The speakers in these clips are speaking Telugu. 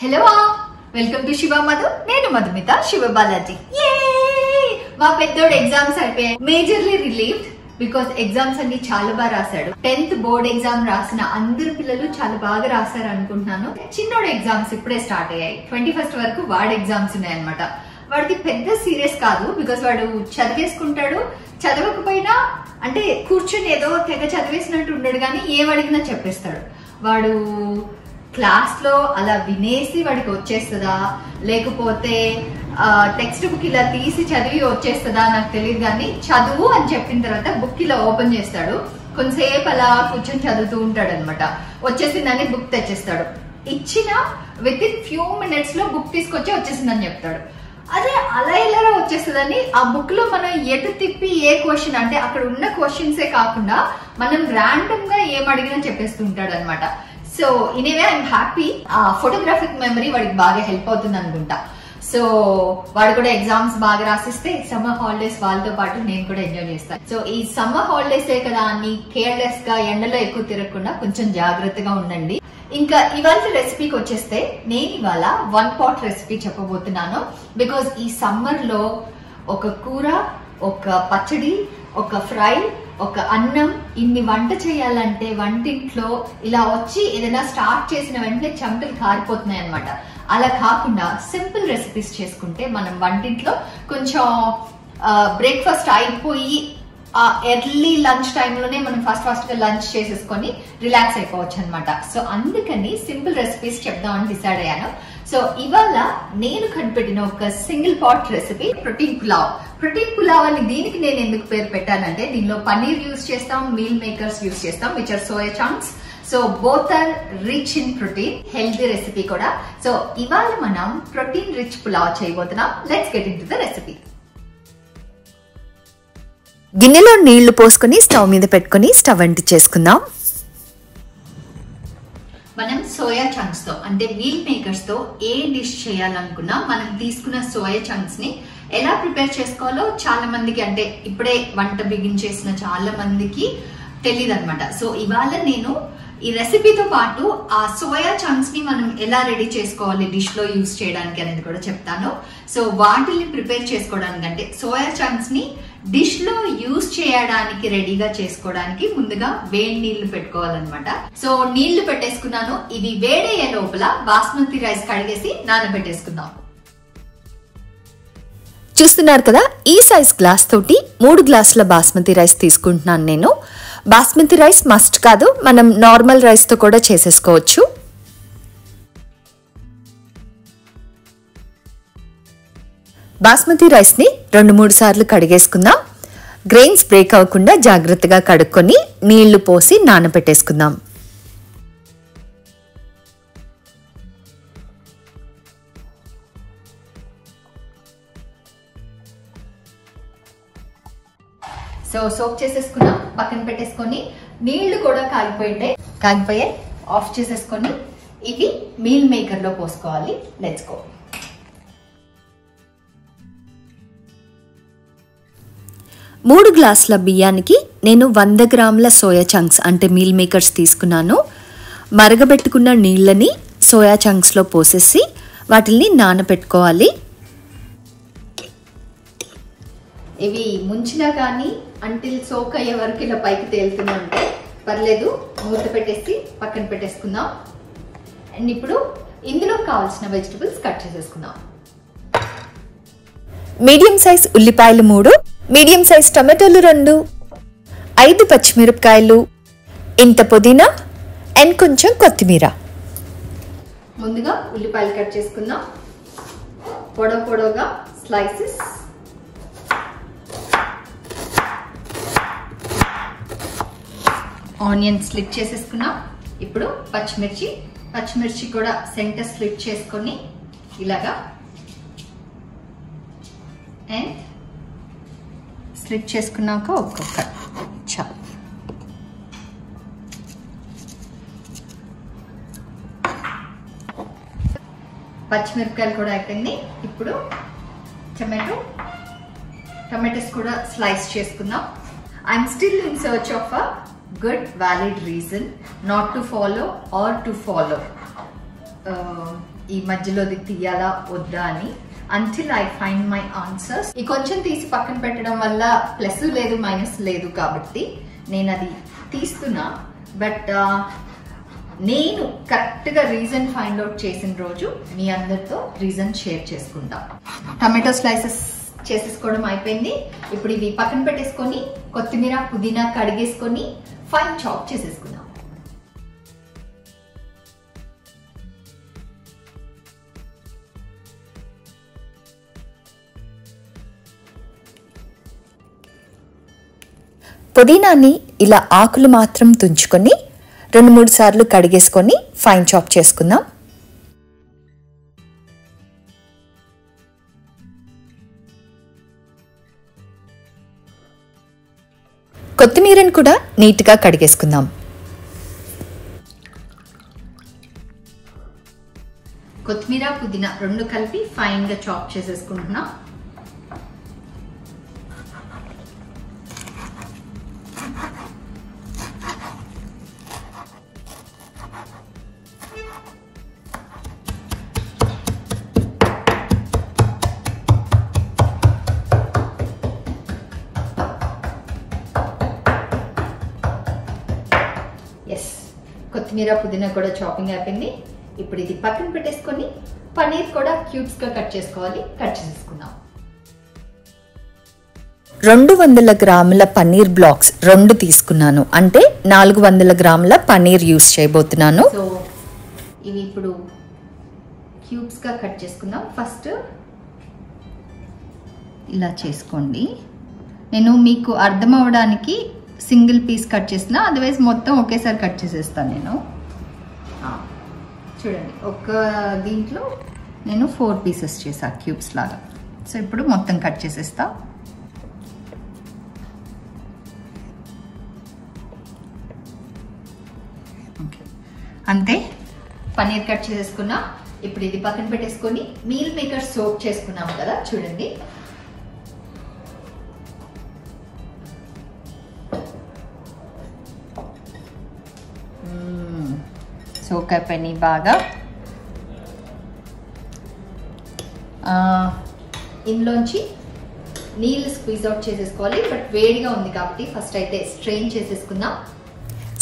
Hello welcome to Shiva Madhu. నేను మధుమిత శివ బాలాజీ. మా పెద్దోడు ఎగ్జామ్స్ అయిపోయాయి. మేజర్లీ రిలీవ్డ్ బికాస్ ఎగ్జామ్స్ అన్ని చాలా బాగా రాశాడు. 10th బోర్డ్ ఎగ్జామ్ రాసిన అందరు పిల్లలు చాలా బాగా రాశారు అనుకుంటున్నాను. చిన్నోడు ఎగ్జామ్స్ ఇప్పుడే స్టార్ట్ అయ్యాయి. 21st వరకు వాడు ఎగ్జామ్స్ ఉన్నాయన్నమాట. వాడికి పెద్ద సీరియస్ కాదు బికాస్ వాడు చదివేసుకుంటాడు. చదవకపోయినా అంటే కూర్చొని ఏదో తెగ చదివేసినట్టు ఉండడు, కానీ ఏం అడిగినా చెప్పేస్తాడు. వాడు క్లాస్ లో అలా వినేసి వాడికి వచ్చేస్తుందా లేకపోతే టెక్స్ట్ బుక్ ఇలా తీసి చదివి వచ్చేస్తుందా నాకు తెలియదు, కానీ చదువు అని చెప్పిన తర్వాత బుక్ ఇలా ఓపెన్ చేస్తాడు. కొంతసేపు అలా కూర్చొని చదువుతూ ఉంటాడు అనమాట. వచ్చేసిందని బుక్ తెచ్చేస్తాడు. ఇచ్చిన విత్ ఇన్ ఫ్యూ మినిట్స్ లో బుక్ తీసుకొచ్చి వచ్చేసిందని చెప్తాడు. అదే అలా ఇలా వచ్చేస్తుందని ఆ బుక్ లో మనం ఎటు తిప్పి ఏ క్వశ్చన్ అంటే అక్కడ ఉన్న క్వశ్చన్సే కాకుండా మనం ర్యాండమ్ గా ఏం అడిగినా చెప్పేస్తుంటాడు అనమాట. So in a way I'm happy. Photographic memory వాడికి బాగా హెల్ప్ అవుతుంది అనుకుంటా. సో వాడు కూడా ఎగ్జామ్స్ బాగా రాసిస్తే సమ్మర్ హాలిడేస్ వాళ్ళతో పాటు నేను కూడా ఎంజాయ్ చేస్తాను. సో ఈ సమ్మర్ హాలిడేసే కదా అని కేర్లెస్ గా ఎండలో ఎక్కువ తిరగకుండా కొంచెం జాగ్రత్తగా ఉండండి. ఇంకా ఇవాళ రెసిపీకి వచ్చేస్తే నేను ఇవాళ 1 pot రెసిపీ చెప్పబోతున్నాను. బికాస్ ఈ సమ్మర్ లో ఒక కూర, ఒక పచ్చడి, ఒక ఫ్రై, ఒక అన్నం, ఇన్ని వంట చేయాలంటే వంటింట్లో ఇలా వచ్చి ఏదైనా స్టార్ట్ చేసిన వెంటనే చెమటలు కారిపోతున్నాయి అనమాట. అలా కాకుండా సింపుల్ రెసిపీస్ చేసుకుంటే మనం వంటింట్లో కొంచెం బ్రేక్ఫాస్ట్ అయిపోయి ఎర్లీ లంచ్ టైంలోనే మనం ఫాస్ట్ గా లంచ్ చేసేసుకొని రిలాక్స్ అయిపోవచ్చు అనమాట. సో అందుకని సింపుల్ రెసిపీస్ చెప్దామని డిసైడ్ అయ్యాను. సో ఇవాళ నేను కనిపెట్టిన ఒక single pot recipe protein pulao. Protein pulao అని దీనికి నేను ఎందుకు పేరు పెట్టానంటే దీనిలో పన్నీర్ యూస్ చేస్తాం, మీల్ మేకర్స్ యూస్ చేస్తాం which are soya chunks. So both are rich in protein, healthy recipe కూడా. సో ఇవాళ మనం ప్రోటీన్ రిచ్ పులావ్ చేయబోతున్నాం. Let's get into the recipe. గిన్నెలో నీళ్లు పోసుకొని స్టవ్ మీద పెట్టుకుని స్టవ్ అంటించేసుకుందాం. మనం సోయా చంక్స్ తో అంటే మీల్ మేకర్స్ తో ఏ డిష్ చేయాలనుకున్నా మనం తీసుకున్న సోయా చంక్స్ ని ఎలా ప్రిపేర్ చేసుకోవాలో చాలా మందికి అంటే ఇప్పుడే వంట బిగించేసిన చాలా మందికి తెలియదు అనమాట. సో ఇవాళ నేను ఈ రెసిపీతో పాటు ఆ సోయా చంక్స్ ని మనం ఎలా రెడీ చేసుకోవాలి డిష్ లో యూస్ చేయడానికి అనేది కూడా చెప్తాను. సో వాటిని ప్రిపేర్ చేసుకోవడానికి అంటే సోయా చంక్స్ ని డిష్ లో యూస్ చేయడానికి రెడీగా చేసుకోవడానికి ముందుగా వేడి నీళ్లు పెట్టుకోవాలన్నమాట. సో నీళ్లు పెట్టేసుకున్నాను. ఇవి వేడయ్యే లోపల బాస్మతి రైస్ కడిగేసి నానబెట్టేసుకుందాం. చూస్తున్నారు కదా, ఈ సైజ్ గ్లాస్ తోటి 3 గ్లాసుల బాస్మతి రైస్ తీసుకుంటున్నాను నేను. బాస్మతి రైస్ మస్ట్ కాదు, మనం నార్మల్ రైస్ తో కూడా చేసేసుకోవచ్చు. బాస్మతి రైస్ ని 2-3 సార్లు కడిగేసుకుందాం. గ్రెయిన్స్ బ్రేక్ అవ్వకుండా జాగ్రత్తగా కడుక్కొని నీళ్లు పోసి నానబెట్టేసుకుందాం. సో సోక్ చేసేసుకున్నాం, పక్కన పెట్టేసుకొని నీళ్లు కూడా కాగిపోయాయి ఆఫ్ చేసేసుకొని ఇవి మీల్ మేకర్ లో పోసుకోవాలి. Let's go. మూడు గ్లాసుల బియ్యానికి నేను 100 గ్రాముల సోయా చంక్స్ అంటే మీల్ మేకర్స్ తీసుకున్నాను. మరగబెట్టుకున్న నీళ్ళని సోయా చంక్స్లో పోసేసి వాటిని నానబెట్టుకోవాలి. ఇవి ముంచినా కానీ అంటిల్ సోక్ అయ్యే వరకు ఇలా పైకి తేలుతుందంటే పర్లేదు, మూత పెట్టేసి పక్కన పెట్టేసుకుందాం. అండ్ ఇప్పుడు ఇందులో కావాల్సిన వెజిటబుల్స్ కట్ చేసేసుకుందాం. మీడియం సైజ్ ఉల్లిపాయలు 3, మీడియం సైజ్ టమాటోలు 2, 5 పచ్చిమిరపకాయలు, ఇంత పుదీనా అండ్ కొంచెం కొత్తిమీర. ముందుగా ఉల్లిపాయలు కట్ చేసుకుందాం. పొడవుగా స్లైసెస్. ఆనియన్ స్లిట్ చేసేసుకున్నాం. ఇప్పుడు పచ్చిమిర్చి కూడా సెంటర్ స్లిట్ చేసుకొని ఇలాగా అండ్ స్లిట్ చేసుకున్నాక ఒక్కొక్క చాలు. పచ్చిమిరపకాయలు కూడా అయిపోయింది. ఇప్పుడు టమాటోస్ కూడా స్లైస్ చేసుకుందాం. I'm still in search of a good valid reason not to follow or to follow. ఈ మధ్యలోది తీయాలా వద్దా అని. until I find my answers. ఈ కొంచెం తీసి పక్కన పెట్టడం వల్ల ప్లస్ లేదు మైనస్ లేదు కాబట్టి నేను అది తీస్తున్నా. బట్ నేను కరెక్ట్గా రీజన్ ఫైండ్ అవుట్ చేసిన రోజు మీ అందరితో రీజన్ షేర్ చేసుకుంటా. టమాటో స్లైసెస్ చేసేసుకోవడం అయిపోయింది. ఇప్పుడు ఇవి పక్కన పెట్టేసుకొని కొత్తిమీర పుదీనా కడిగేసుకొని ఫైన్ చాప్ చేసేసుకుందాం. పుదీనాని ఇలా ఆకులు మాత్రం తుంచుకొని 2-3 సార్లు కడిగేసుకొని ఫైన్ చాప్ చేసుకుందాం. కొత్తిమీరని కూడా నీట్గా కడిగేసుకుందాం. కొత్తిమీర పుదీనా 2 కలిపి ఫైన్ గా చాప్ చేసేసుకుంటున్నా. కొత్తిమీర పుదీనా కూడా చాపింగ్ అయిపోయింది. ఇప్పుడు ఇది పక్కన పెట్టేసుకొని పన్నీర్ కూడా క్యూబ్స్ గా కట్ చేసుకోవాలి. కట్ చేసేసుకుందాం. 200 గ్రాముల పన్నీర్ బ్లాక్స్ 2 తీసుకున్నాను. అంటే 400 గ్రాముల పన్నీర్ యూస్ చేయబోతున్నాను. సో ఇవి ఇప్పుడు క్యూబ్స్ గా కట్ చేసుకుందాం. ఫస్ట్ ఇలా చేసుకోండి. నేను మీకు అర్థం అవడానికి సింగిల్ పీస్ కట్ చేసిన, అదర్వైజ్ మొత్తం ఒకేసారి కట్ చేసేస్తాను నేను. చూడండి, ఒక దీంట్లో నేను 4 పీసెస్ చేసా క్యూబ్స్ లాగా. సో ఇప్పుడు మొత్తం కట్ చేసేస్తా. ఓకే, అంతే. పన్నీర్ కట్ చేసేసుకున్నా. ఇప్పుడు ఇది పక్కన పెట్టేసుకొని మీల్ మేకర్ సోక్ చేసుకున్నాం కదా, చూడండి. సోక్ అయిపోయినాయి బాగా. ఇందులోంచి నీళ్ళు స్క్వీజ్ అవుట్ చేసేసుకోవాలి. బట్ వేడిగా ఉంది కాబట్టి ఫస్ట్ అయితే స్ట్రెయిన్ చేసేసుకుందాం.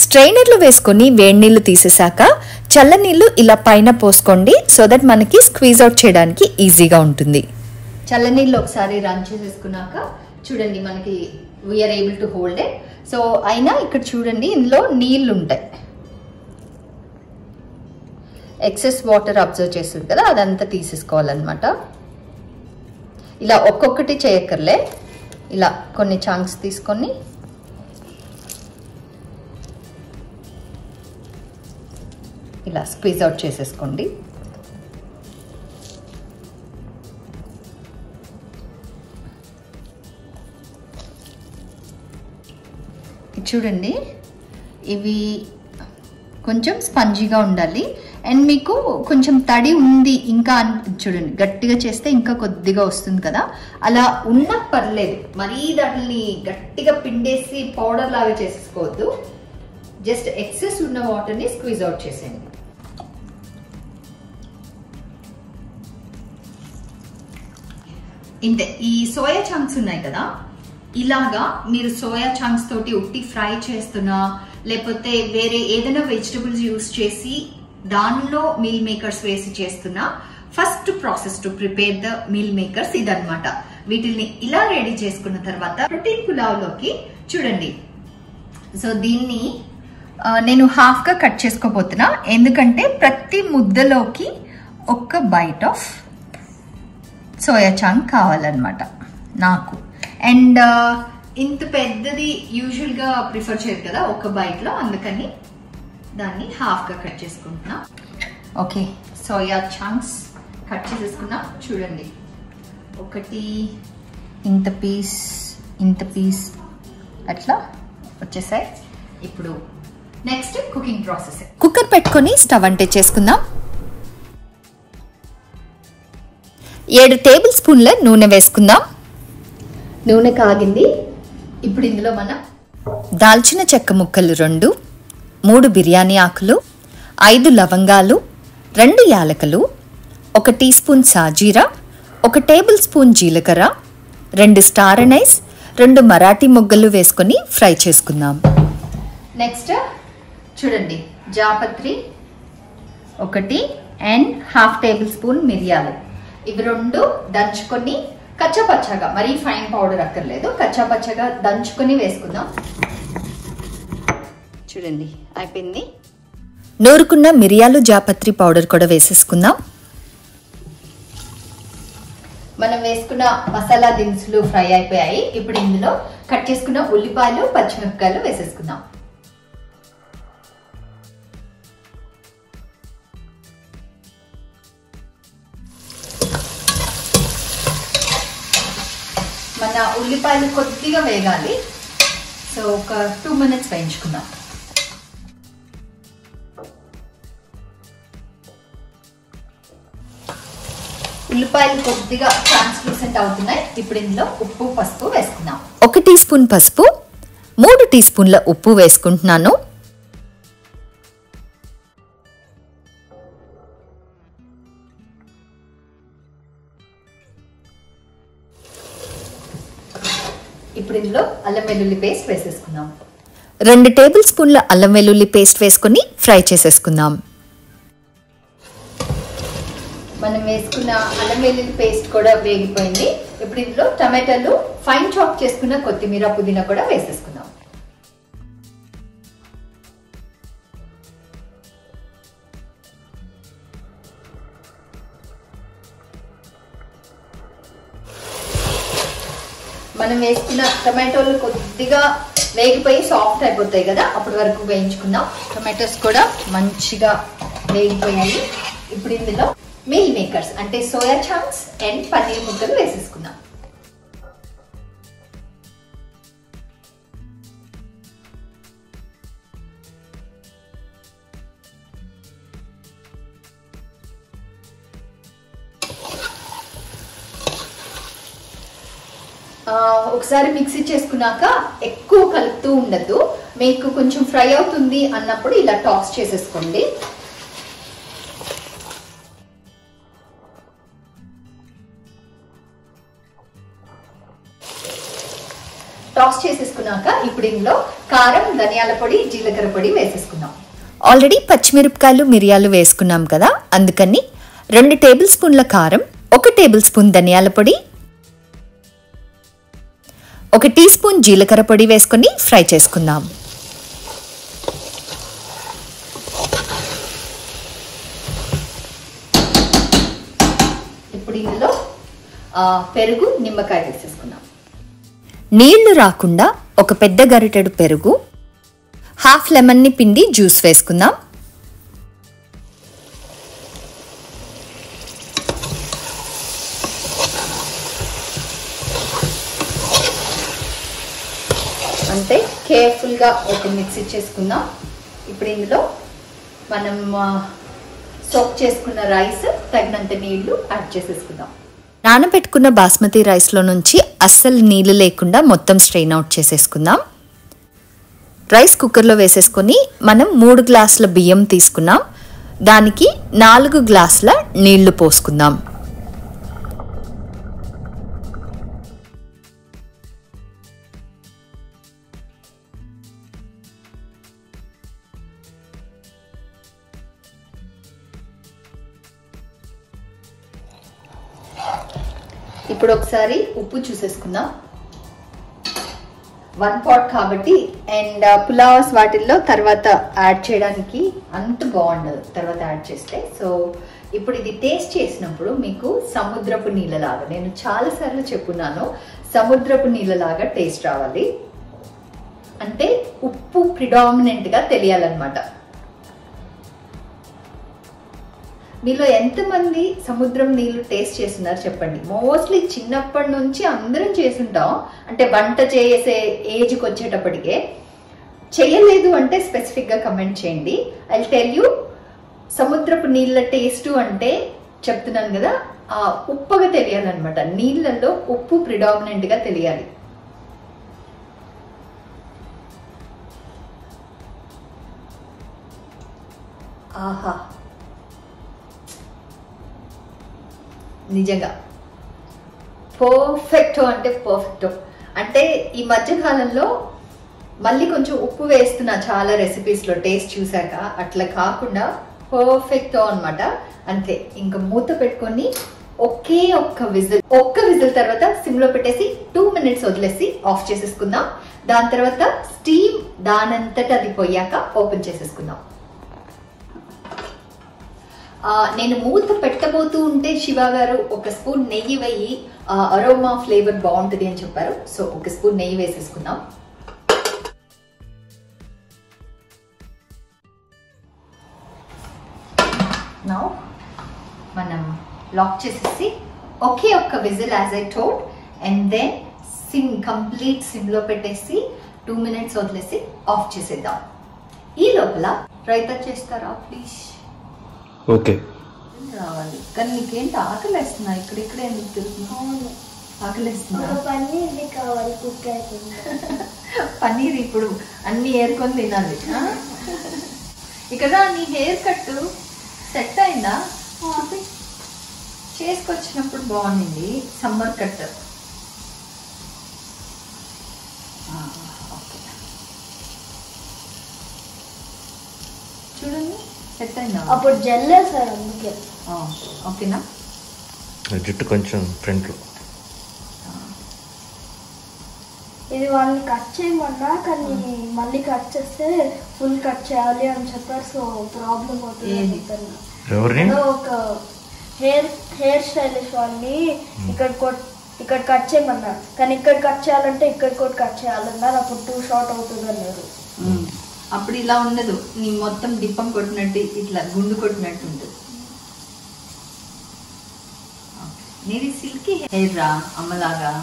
స్ట్రైనర్లో వేసుకొని వేడి నీళ్ళు తీసేసాక చల్లనీళ్ళు ఇలా పైన పోసుకోండి. సో దట్ మనకి స్క్వీజ్ అవుట్ చేయడానికి ఈజీగా ఉంటుంది. చల్లనీళ్ళు ఒకసారి రన్ చేసేసుకున్నాక చూడండి, మనకి we are able to hold it. So అయినా ఇక్కడ చూడండి, ఇందులో నీళ్ళు ఉంటాయి. ఎక్సెస్ వాటర్ అబ్జర్వ్ చేస్తుంది కదా, అదంతా తీసేసుకోవాలన్నమాట. ఇలా ఒక్కొక్కటి చేయక్కర్లే, ఇలా కొన్ని చంక్స్ తీసుకొని ఇలా స్క్వీజ్ అవుట్ చేసేసుకోండి. చూడండి, ఇవి కొంచెం స్పంజీగా ఉండాలి. అండ్ మీకు కొంచెం తడి ఉంది ఇంకా చూడండి, గట్టిగా చేస్తే ఇంకా కొద్దిగా వస్తుంది కదా, అలా ఉన్నా పర్లేదు. మరీ దాటిని గట్టిగా పిండేసి పౌడర్ లాగా చేసేసుకోవద్దు. జస్ట్ ఎక్సెస్ ఉన్న వాటర్ని స్క్వీజ్ అవుట్ చేసేయండి. ఇంతే. ఈ సోయా చంక్స్ ఉన్నాయి కదా, ఇలాగా మీరు సోయా చంక్స్ తోటి ఉట్టి ఫ్రై చేస్తున్నా, లేకపోతే వేరే ఏదైనా వెజిటబుల్స్ యూస్ చేసి దానిలో మీల్ మేకర్స్ వేసి చేస్తున్నా, first process to prepare the meal makers ఇదన్నమాట. వీటిని ఇలా రెడీ చేసుకున్న తర్వాత ప్రోటీన్ పులావ్లోకి చూడండి. సో దీన్ని నేను హాఫ్ గా కట్ చేసుకోబోతున్నా, ఎందుకంటే ప్రతి ముద్దలోకి ఒక్క బైట్ ఆఫ్ సోయా చంక్ కావాలన్నమాట నాకు. అండ్ ఇంత పెద్దది యూజువల్ గా ప్రిఫర్ చేయరు కదా ఒక బైట్ లో, అందుకని దాన్ని హాఫ్ గా కట్ చేసుకుంటున్నా. ఓకే, సోయా చంక్స్ కట్ చేసేసుకున్నా. చూడండి, ఒకటి ఇంత పీస్ ఇంత పీస్ అట్లా వచ్చేసాయి. ఇప్పుడు నెక్స్ట్ కుకింగ్ ప్రాసెస్. కుక్కర్ పెట్టుకొని స్టవ్ అంటే చేసుకుందాం. 7 టేబుల్ స్పూన్ల నూనె వేసుకుందాం. నూనె కాగింది. ఇప్పుడు ఇందులో మనం దాల్చిన చెక్క ముక్కలు 2, 3 బిర్యానీ ఆకులు, 5 లవంగాలు, 2 యాలకులు, 1 టీ స్పూన్ సాజీరా, 1 టేబుల్ స్పూన్ జీలకర్ర, 2 స్టార్ అనైస్, 2 మరాఠీ మొగ్గలు వేసుకొని ఫ్రై చేసుకుందాం. నెక్స్ట్ చూడండి, జాపత్రి 1 అండ్ హాఫ్ టేబుల్ స్పూన్ మిరియాలు. ఇవి 2 దంచుకొని కచ్చాపచ్చగా, మరీ ఫైన్ పౌడర్ అక్కర్లేదు, కచ్చాపచ్చగా దంచుకొని వేసుకుందాం. చూడండి అయిపోయింది. నూరుకున్న మిరియాలు జాపత్రి పౌడర్ కూడా వేసేసుకుందాం. మనం వేసుకున్న మసాలా దినుసులు ఫ్రై అయిపోయాయి. ఇప్పుడు ఇందులో కట్ చేసుకున్న ఉల్లిపాయలు, పచ్చిమిరపకాయలు వేసేసుకుందాం. మన ఉల్లిపాయలు కొద్దిగా వేగాలి, సో ఒక 2 minutes వేయించుకుందాం. ఉల్లిపాయలు కొద్దిగా ట్రాన్స్లూసెంట్ అవుతున్నాయి. ఇప్పుడు ఇందులో ఉప్పు, పసుపు వేసుకుందాం. 1 టీ స్పూన్ పసుపు, 3 టీ స్పూన్ల ఉప్పు వేసుకుంటున్నాను. ఇప్పుడు ఇందులో అల్లం వెల్లుల్లి పేస్ట్ వేసేసుకుందాం. 2 టేబుల్ స్పూన్ల అల్లం వెల్లుల్లి పేస్ట్ వేసుకొని ఫ్రై చేసేసుకుందాం. మనం వేసుకున్న అల్లం వెల్లుల్లి పేస్ట్ కూడా వేగిపోయింది. ఇప్పుడు ఇందులో టమాటాలు, ఫైన్ చాప్ చేసుకున్న కొత్తిమీర, పుదీనా కూడా వేసేసుకుందాం. మనం వేసుకున్న టమాటోలు కొద్దిగా వేగిపోయి సాఫ్ట్ అయిపోతాయి కదా, అప్పటి వరకు వేయించుకుందాం. టమాటోస్ కూడా మంచిగా వేగిపోయాయి. ఇప్పుడు ఇందులో మీల్ మేకర్స్ అంటే సోయా చంక్స్ అండ్ పన్నీర్ ముక్కలు వేసేసుకుందాం. ఒకసారి మిక్సీ చేసుకున్నాక ఎక్కువ కలుపుతూ ఉండద్దు. మీకు కొంచెం ఫ్రై అవుతుంది అన్నప్పుడు ఇలా టాస్ చేసేసుకోండి. టాస్ చేసేసుకున్నాక ఇప్పుడు ఇందులో కారం, ధనియాల పొడి, జీలకర్ర పొడి వేసేసుకుందాం. ఆల్రెడీ పచ్చిమిరపకాయలు, మిరియాలు వేసుకున్నాం కదా, అందుకని 2 టేబుల్ స్పూన్ల కారం, 1 టేబుల్ స్పూన్ ధనియాల పొడి, 1 టీ స్పూన్ జీలకర్ర పొడి వేసుకొని ఫ్రై చేసుకుందాం. ఇప్పుడు ఇందులో పెరుగు, నిమ్మకాయ వేసేసుకుందాం. నీళ్లు రాకుండా ఒక పెద్ద గరిటెడు పెరుగు, హాఫ్ లెమన్ని పిండి జ్యూస్ వేసుకుందాం. అంటే కేర్ఫుల్గా ఒక మిక్స్ చేసుకుందాం. ఇప్పుడు ఇందులో మనం సోక్ చేసుకున్న రైస్, తగినంత నీళ్లు యాడ్ చేసేసుకుందాం. నానబెట్టుకున్న బాస్మతి రైస్లో నుంచి అస్సలు నీళ్లు లేకుండా మొత్తం స్ట్రెయిన్ అవుట్ చేసేసుకుందాం. రైస్ కుక్కర్లో వేసేసుకొని మనం 3 గ్లాసుల బియ్యం తీసుకున్నాం, దానికి 4 గ్లాసుల నీళ్లు పోసుకుందాం. ఇప్పుడు ఒకసారి ఉప్పు చూసేసుకుందాం. 1 pot కాబట్టి, అండ్ పులావ్స్ వాటిల్లో తర్వాత యాడ్ చేయడానికి అంత బాగుండదు తర్వాత యాడ్ చేస్తే. సో ఇప్పుడు ఇది టేస్ట్ చేసినప్పుడు మీకు సముద్రపు నీళ్ళలాగా, నేను చాలాసార్లు చెప్పున్నాను, సముద్రపు నీళ్ళలాగా టేస్ట్ రావాలి. అంటే ఉప్పు ప్రిడామినెంట్గా తెలియాలన్నమాట. మీలో ఎంతమంది సముద్రం నీళ్లు టేస్ట్ చేస్తున్నారు చెప్పండి. మోస్ట్లీ చిన్నప్పటి నుంచి అందరం చేసుంటాం, అంటే వంట చేసే ఏజ్కి వచ్చేటప్పటికే. చేయలేదు అంటే స్పెసిఫిక్గా కమెంట్ చేయండి. ఐ టెల్ యూ, సముద్రపు నీళ్ళ టేస్ట్ అంటే చెప్తున్నాను కదా, ఉప్పగా తెలియాలన్నమాట. నీళ్ళల్లో ఉప్పు ప్రిడామినెంట్గా తెలియాలి. ఆహా, నిజంగా పర్ఫెక్టో అంటే పర్ఫెక్టో. అంటే ఈ మధ్య కాలంలో మళ్ళీ కొంచెం ఉప్పు వేస్తున్నా చాలా రెసిపీస్ లో టేస్ట్ చూసాక, అట్లా కాకుండా పర్ఫెక్టో అన్నమాట. అంతే, ఇంకా మూత పెట్టుకొని ఒక్క విజిల్ తర్వాత సిమ్ లో పెట్టేసి 2 minutes వదిలేసి ఆఫ్ చేసేసుకుందాం. దాని తర్వాత స్టీమ్ దానంతట అది పోయాక ఓపెన్ చేసేసుకుందాం. నేను మూత పెట్టబోతూ ఉంటే శివ గారు 1 స్పూన్ నెయ్యి వేయి, అరోమా ఫ్లేవర్ బాగుంటుంది అని చెప్పారు. సో 1 స్పూన్ నెయ్యి వేసేసుకుందాం. నౌ మనం లాక్ చేసేసి ఒక్క whistle as I told, and then complete sim లో పెట్టేసి 2 minutes వదిలేసి ఆఫ్ చేసేద్దాం. ఈ లోపల రైతా చేస్తారా ప్లీజ్? ఓకే, రావాలి. కానీ నీకేంటి ఆకలేస్తున్నా? ఇక్కడే ఎందుకు తెలుసు ఆకలేస్తున్నా? పన్నీర్ ఇప్పుడు అన్ని ఏరుకొని తినాలి. ఇక్కడ నీ హెయిర్ కట్ సెట్ అయిందా? చేసుకొచ్చినప్పుడు బాగుంది, సమ్మర్ కట్. చూడండి సెట్ అయిందా? అప్పుడు జల్లే సార్, అందుకే. ఓకేనా? జుట్టు కొంచెం ఫ్రంట్ లో. ఇది వాళ్ళని కట్ చేయమన్నా, కానీ మళ్ళీ కట్ చేస్తే ఫుల్ కట్ చేయాలి అని చెప్పారు. సో ప్రాబ్లం అవుతుంది. ఒక హెయిర్ స్టైలిష్ వాళ్ళని ఇక్కడ కట్ చేయమన్నారు, కానీ ఇక్కడ కట్ చేయాలంటే ఇక్కడ కూడా కట్ చేయాలన్నారు. అప్పుడు 2 షార్ట్ అవుతుంది అన్నారు. అప్పుడు ఇలా ఉండదు, నీ మొత్తం డిప్పం కొట్టినట్టు ఇట్లా గుండు కొట్టినట్టు ఉంటుంది. నీది సిల్కీ హెయిర్ రా అమ్మలాగా.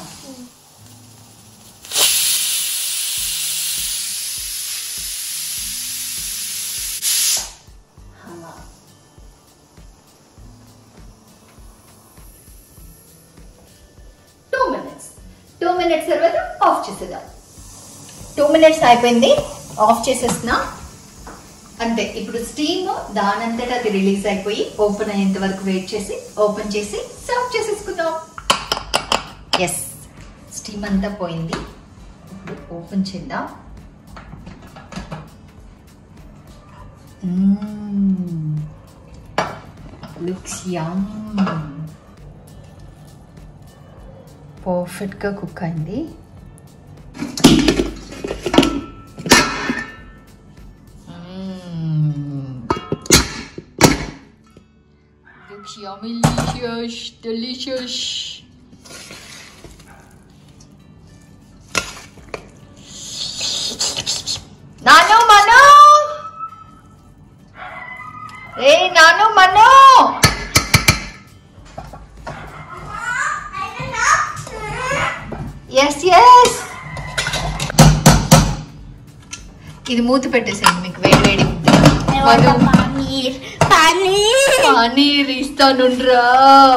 టూ మినిట్స్ తర్వాత ఆఫ్ చేసేద్దాం. 2 minutes అయిపోయింది, ఆఫ్ చేసేస్తున్నా. అంతే, ఇప్పుడు స్టీమ్ దానంతటా అది రిలీజ్ అయిపోయి ఓపెన్ అయ్యేంత వరకు వెయిట్ చేసి ఓపెన్ చేసి సర్వ్ చేసేసుకుందాం. ఎస్, స్టీమ్ అంతా పోయింది. ఇప్పుడు ఓపెన్ చేద్దాం. లుక్స్ యమ్. పర్ఫెక్ట్ గా కుక్ అయింది. Looks yummy, delicious. Nanu Manu! Hey Nanu Manu! Yes. ఇది మూత పెట్టేసాను, మీకు వేడి పన్నీర్ ఇస్తానురా.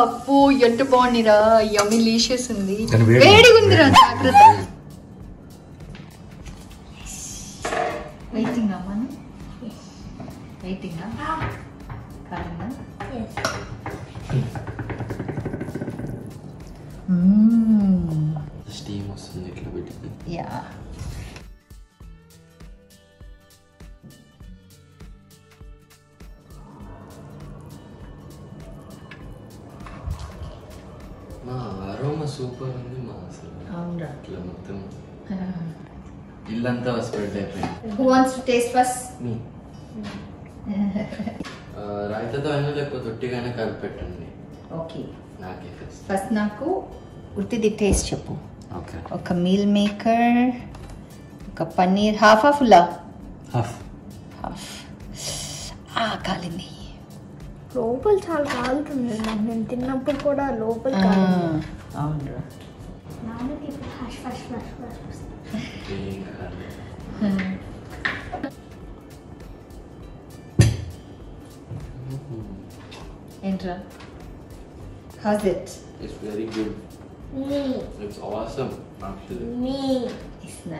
అప్పు ఎంత బాగుందిరా, యమ్మీ లీషియస్ ఉంది, వేడిగా ఉందిరా, జాగ్రత్త. వెయిటింగ్ అమ్మా, వెయిటింగ్ కారణంగా. స్టీమ్ వస్తుంది ఇట్లా పెట్టి. యా, అరోమా సూపర్ ఉంది మా అసలు. అవునరా, ఇట్లా మొత్తం ఇల్లంతా స్ప్రెడ్ అయిపోయింది. Who wants to taste first? మీ రైతాతో అయినా లేకపోతే ఒట్టిగానే కలిపెట్టండి. ఓకే, నాకే ఫస్ట్ నాకు ఉట్టిది టేస్ట్ చెప్పు. ఓకే, ఒక మీల్ మేకర్, ఒక పన్నీర్, హాఫ్ ఫుల్లా? హాఫ్. కాలింది లోపల చాలా కాలుతుంది. నేను తిన్నప్పుడు కూడా లోపల కాలింది. అవునరా, నాన్నకి ఫస్ట్ ఏంట్రా? House it? It's very good. It's awesome actually. ఇస్తున్నా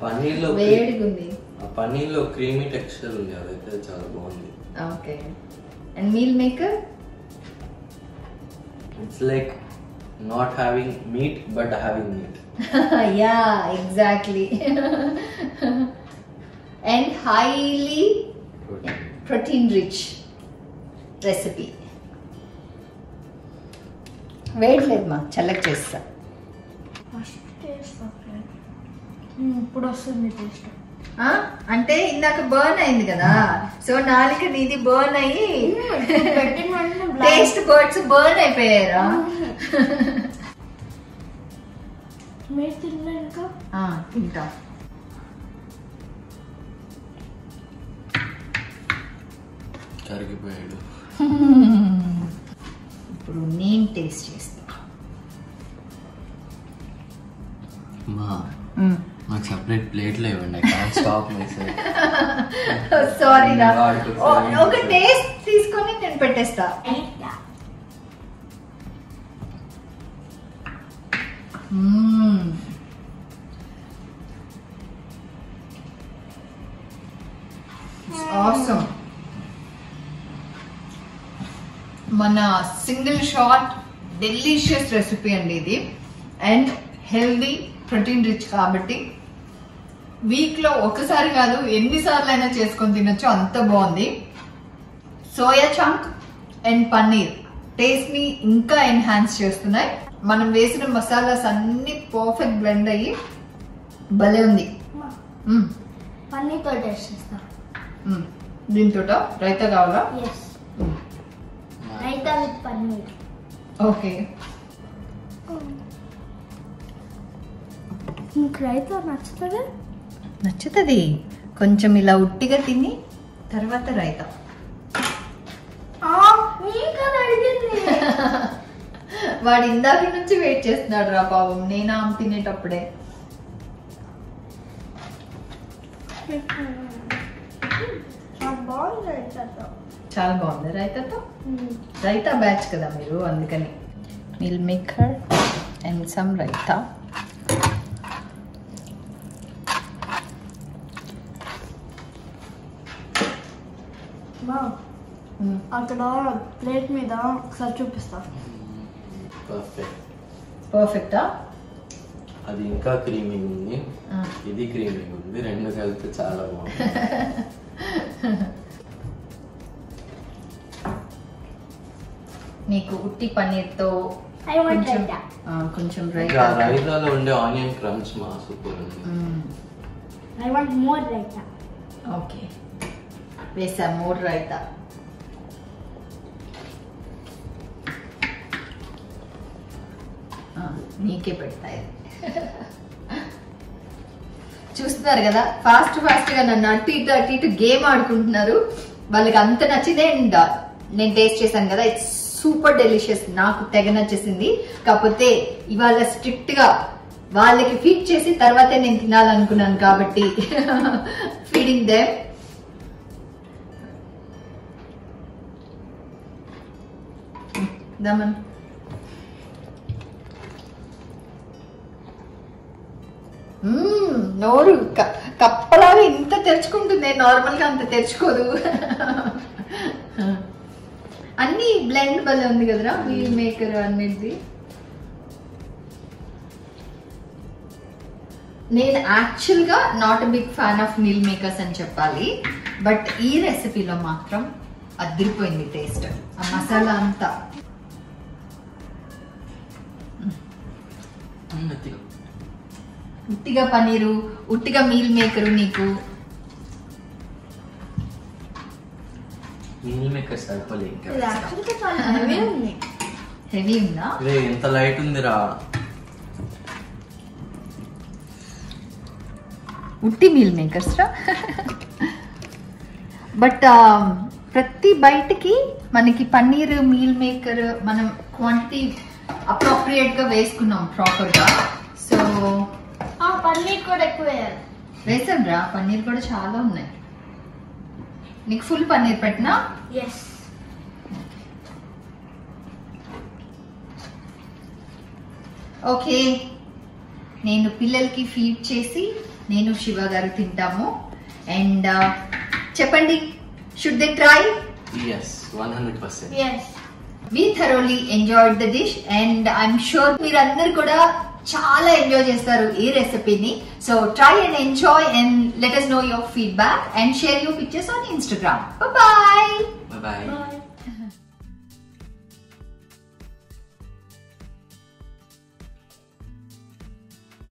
పన్నీర్లో వేడిగా ఉంది. ఆ పన్నీర్లో క్రీమీ టెక్స్చర్ ఉంది, అదైతే చాలా బాగుంది. Okay. And meal maker? It's like not having meet but having meet. Yeah, exactly. And highly protein rich recipe. వేయట్లేదు మా, చల్లకి చేస్తా. ఇప్పుడు వస్తుంది టేస్ట్. అంటే ఇందాక బర్న్ అయింది కదా, సో నాలుక నీది బర్న్ అయ్యి టేస్ట్ బర్డ్స్ బర్న్ అయిపోయారా? మీరు తిన్నా ఇంకా? తింటా. కరిగిపోయాడు. ఇప్పుడు నేను టేస్ట్ చేస్తా. నాకు సెపరేట్ ప్లేట్లో ఇవ్వండి. I can't stop my self. Sorry రా, ఒక టేస్ట్ తీసుకొని నేను పెట్టేస్తా. ఆసమ్. మన సింగిల్ షాట్ డెలిషియస్ రెసిపీ అండి ఇది. అండ్ హెల్దీ, ప్రోటీన్ రిచ్ కాబట్టి వీక్ లో ఒకసారి కాదు ఎన్నిసార్లు అయినా చేసుకొని తినొచ్చు, అంత బాగుంది. Soya chunk and paneer taste ని ఇంకా ఎన్హాన్స్ చేస్తున్నాయి. మనం వేసిన మసాలాస్ అన్ని పర్ఫెక్ట్ బ్లెండ్ అయ్యి భలే ఉంది. పన్నీర్తో టేస్ట్ చేస్తా. దీంతో రైతా కావాలా? రైతా విత్ పన్నీర్. ఓకే. మీకు రైతా నచ్చుతుంది? నచ్చుతుంది. కొంచెం ఇలా ఉట్టిగా తిని తర్వాత రైతా. వాడు ఇందాక నుంచి వెయిట్ చేస్తున్నాడు రా పాపం, నేను ఆమె తినేటప్పుడే. చాలా బాగుంది రైతాతో. రైతా బ్యాచ్ కదా మీరు, అందుకని. Meal maker and some raita. అక్కడ ప్లేట్ మీద ఒకసారి చూపిస్తా. పర్ఫెక్టా? అది ఇంకా క్రీమీ ఉంది, ఇది క్రీమీ ఉంది, రెండు కలిపి చాలా బాగుంది. నీకు ఉట్టి పన్నీర్తో కొంచెం రైతాలో ఉండే ఆనియన్ క్రంచ్ మా సూపర్ ఉంది. I want more raita. Okay, వేసా మోర్ రైతా. నీకే పెడతాయి. చూస్తున్నారు కదా, ఫాస్ట్ గా నన్ను అటు ఇటు గేమ్ ఆడుకుంటున్నారు. వాళ్ళకి అంత నచ్చిందే. అండ్ నేను టేస్ట్ చేశాను కదా, ఇట్స్ సూపర్ డెలిషియస్. నాకు తెగ నచ్చేసింది. కాకపోతే ఇవాళ స్ట్రిక్ట్ గా వాళ్ళకి ఫీడ్ చేసి తర్వాతే నేను తినాలనుకున్నాను కాబట్టి ఫీడింగ్ దెమ్. దమన్ నోరు కప్పలాగా ఇంత తెరుచుకుంటుంది, నార్మల్ గా అంత తెరుచుకోదు. అన్ని బ్లెండ్ భలే ఉంది కదరా మీల్ మేకర్ అన్నిటిది. నేను యాక్చువల్ గా not big fan of meal makers అని చెప్పాలి, బట్ ఈ రెసిపీలో మాత్రం అదిరిపోయింది టేస్ట్. ఆ మసాలా అంతా ఉట్టిగా పన్నీరు, ఉట్టిగా మీల్ మేకరు. నీకు మీల్ మేకర్ సరిపోలేదు, హెవీ ఉందా? ఎంత లైట్ ఉందిరా. ఉట్టి మీల్ మేకర్స్ రా. బట్ ప్రతి బయటికి మనకి పన్నీర్ మీల్ మేకర్ మనం క్వాంటిటీ అప్రోప్రియేట్ గా వేసుకున్నాం ప్రాపర్ గా. సో పన్నీర్ కూడా ఎక్కువ వేసాను రా, పన్నీర్ కూడా చాలా ఉన్నాయి. నీకు ఫుల్ పన్నీర్ పెట్టినా? ఓకే, నేను పిల్లలకి ఫీడ్ చేసి నేను శివ గారు తింటాము. అండ్ చెప్పండి, should they try? Yes, 100%. Yes. We thoroughly enjoyed the dish and I'm sure మీరందరూ కూడా చాలా ఎంజాయ్ చేస్తారు ఈ రెసిపీని. So try and enjoy and let us know your feedback and share your pictures on Instagram. Bye bye. Bye bye. Bye.